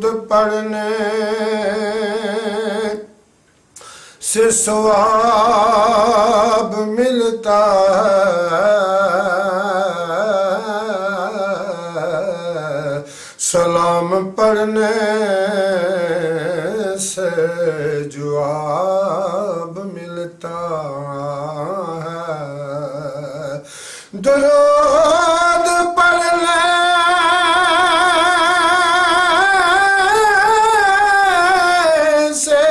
दरूद पढ़ने से सवाब मिलता है, सलाम पढ़ने से जवाब मिलता है। दरूद पढ़ने से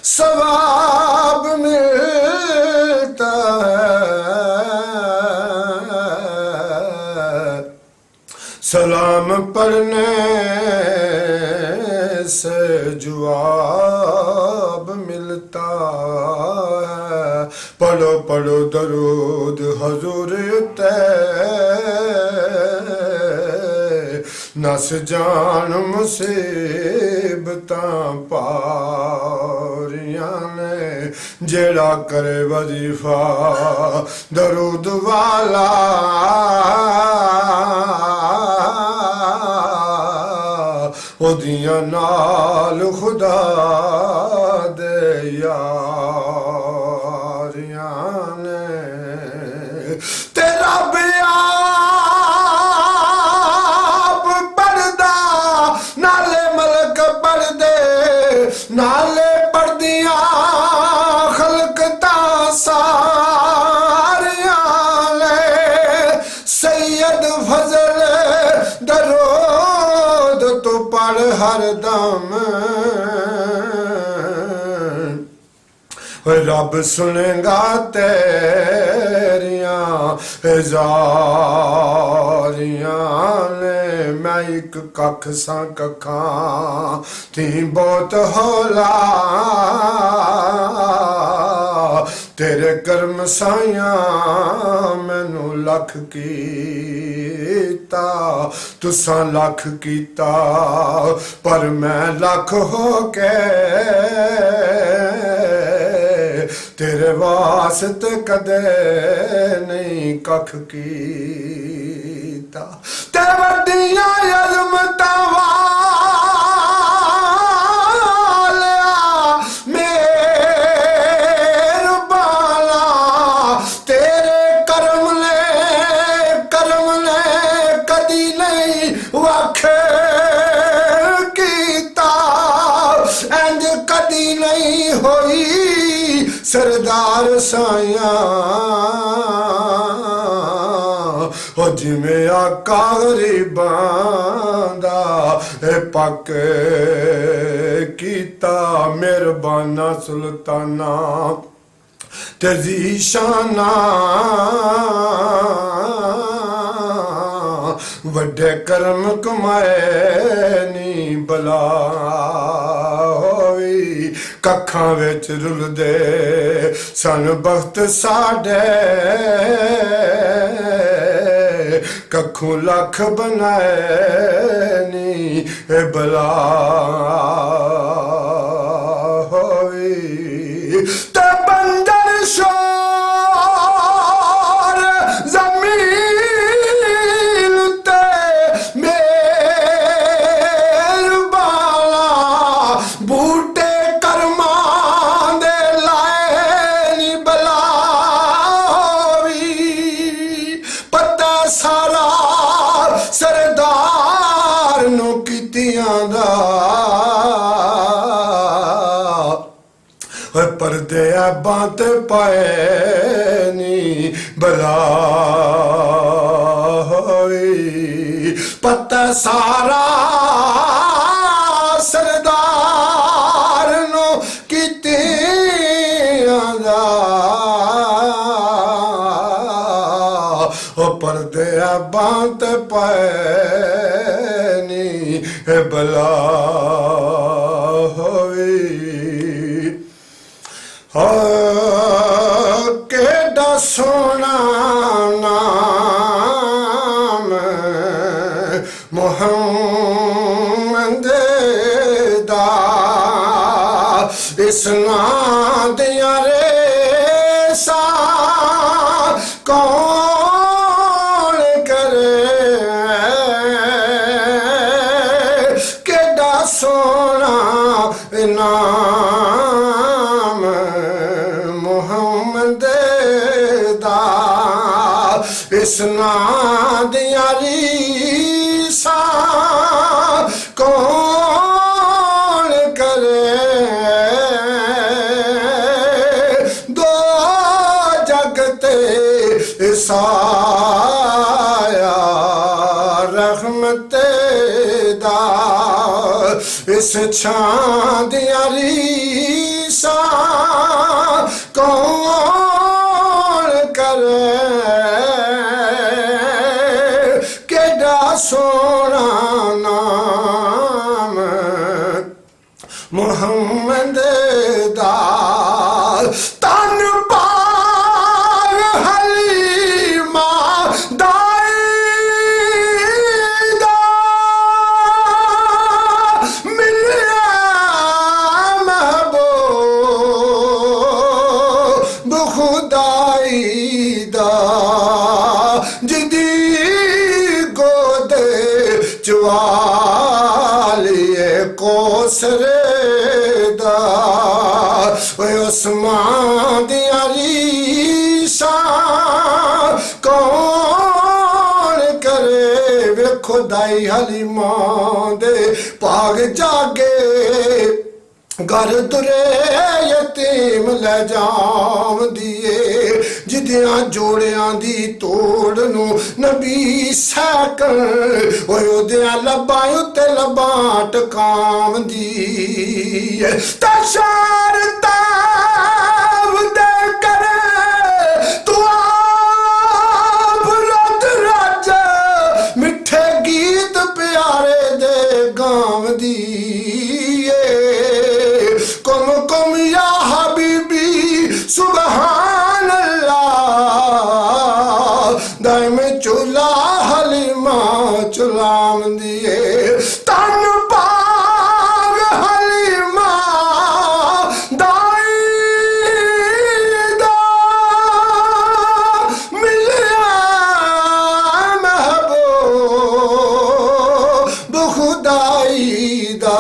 सवाब मिलता है, सलाम पढ़ने से जवाब मिलता है। पढ़ो पढ़ो दरूद हुजूर ते, नस जान मुसीबतां पारियां ने। जेड़ा करे वजीफा दरूद वाला, ओदियां नाल खुदा दे यारियां ने। तेरा आप पढ़दा नाले मलक पढ़ दे, नाले पढ़दियां खलकता सारियां ने। सैयद फजल दरूद तो पढ़ हर दम, रब सुनेगा तेरियां जारियां ने। मैं एक कख सा कखां थी बहुत हौला, तेरे कर्म साइया मैनू लख कीता, तुसां लख कीता पर मैं लख हो के तेरे वास्ते कदे नहीं कख कीता। ते वड्डियां अज़मतां वालिया मेहरबाना, तेरे करम ने कदी नहीं वख कीता। इंज कदी नहीं होई सरदार साया, ओ जिवें आका गरीबां दा पक कीता। मेहरबाना सुल्ताना ते ज़ीशाना, वड्डे करम कमाए नी बला होई। कखां विच रुलदे सन बख्त साडे, कखों लख बनाए नी बला होई। ते बंदर शोर ज़मीन ते मेहरबाना, बूटे करमां दे लाए नी बला होई। पता सारा सरदार नू कीतियां दा, पर्दे बात पाए नी बला होई। पता सारा सरदार नू कीतियां दा, पर्दे बात पाए नी बला होई। केड़ा सोना नाम मोहम्मद दा, इस नाम दिया रेसा कौन करे। सोना नाम मुहम्मद दा इस नाम दियां रीसां कौन करे दो जगते साया रहमत दा इस छां दियां रीसां कौन करे केड़ा सोना नाम मुहम्मद दा तन पार हलीमा चवालिए कोसरेदा उस्मान दियां रीसां कौन करे वे खुदाई हलीमा दे पाग जागे घर तुरे यतीम ले जाम दिए जिदियां जोड़ियां दी तोड़ नू नबी सैकल ओदियां लब्बां उत्ते लब्बां टकाम दी तशार ताव दे करे तू आप रत रज मिठे गीत प्यारे दे गाम दी कुम कुम या हबीबी सुबहान अल्लाह दाइम चूल्हा हलीमा चुलाम दिए तन पाग हलीमा दाई दा मिलिया महबूब खुदाई दा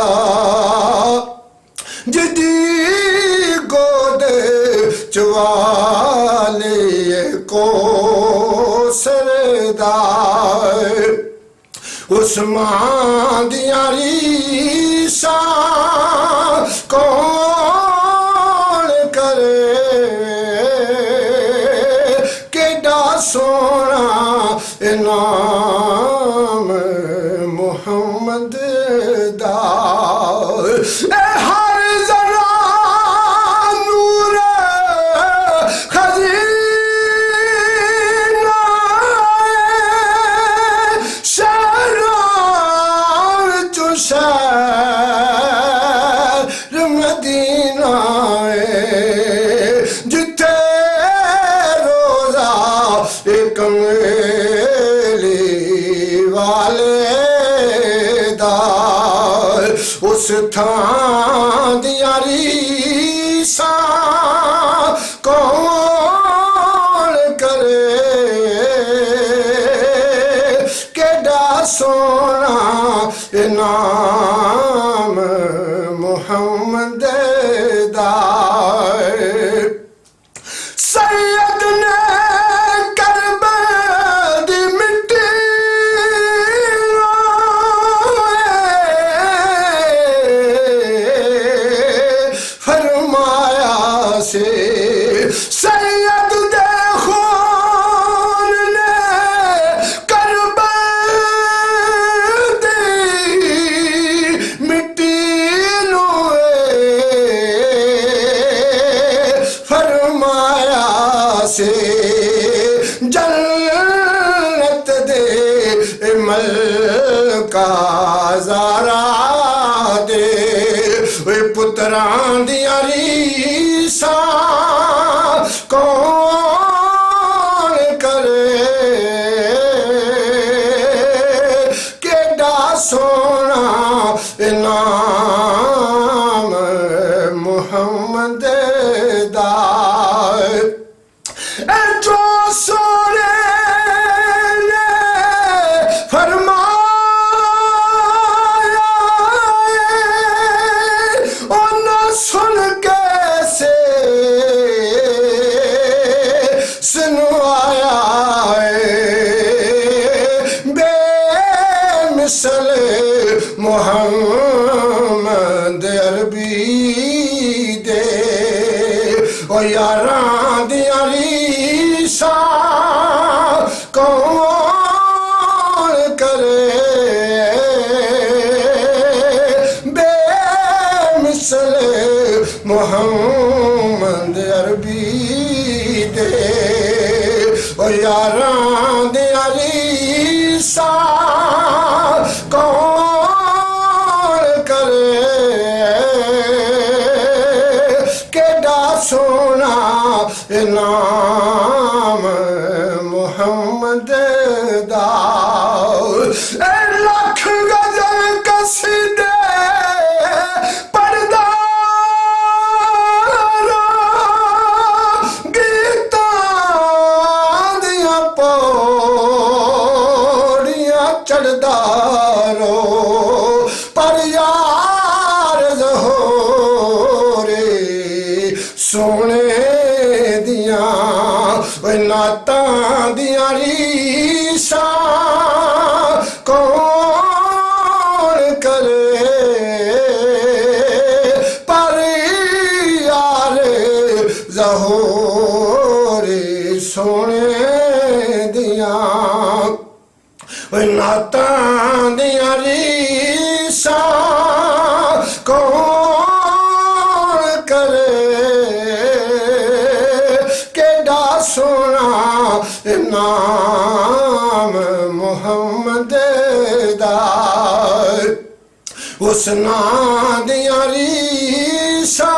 जिदी गोद चवाले को सरदार उस्मान दियां रीसां कौन करे केड़ा सोना नाम मुहम्मद दा हर जरा नूर खजीना शहर चो शहर मदीना जिथे रोजा एक मेले वाले उस थां दियां रीसां कौन करे केड़ा सोना नाम मुहम्मद दा सैयद ने करबल दी मिट्टी सैयद दे खून ने करबल दी मिट्टी नू फरमाया से जन्नत दे मलका ज़ारा दे पुत्रां दियां रीसां कौन करे केड़ा सोना नाम मुहम्मद दा जो सोने ने फरमाया मुहम्मद अरबी दे ओ यारां दियां रीसां कौन करे बेमिसल मुहम्मद अरबी दे ओ यारां दियां रीसां कौन करे केड़ा सोना नाम मुहम्मद दा लख गजल कसीदे पढ़दा गीतां दियां पौड़ियां चढ़दा रो पर यार ज़ोरे सोने दियां नातां दियां रीसां कौन करे पर यार ज़ोरे सोने दियां नातां दियां रीसां कौन करे केड़ा सोना नाम मुहम्मद दा उस नाम दियां रीसां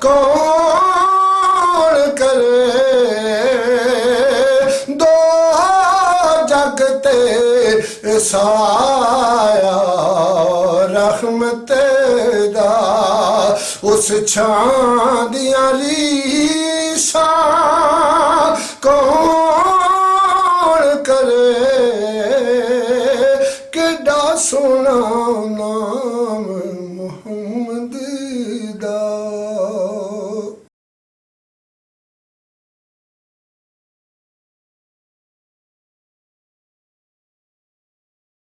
कौन करे दो जगते साया रहमत दा उस छां दियां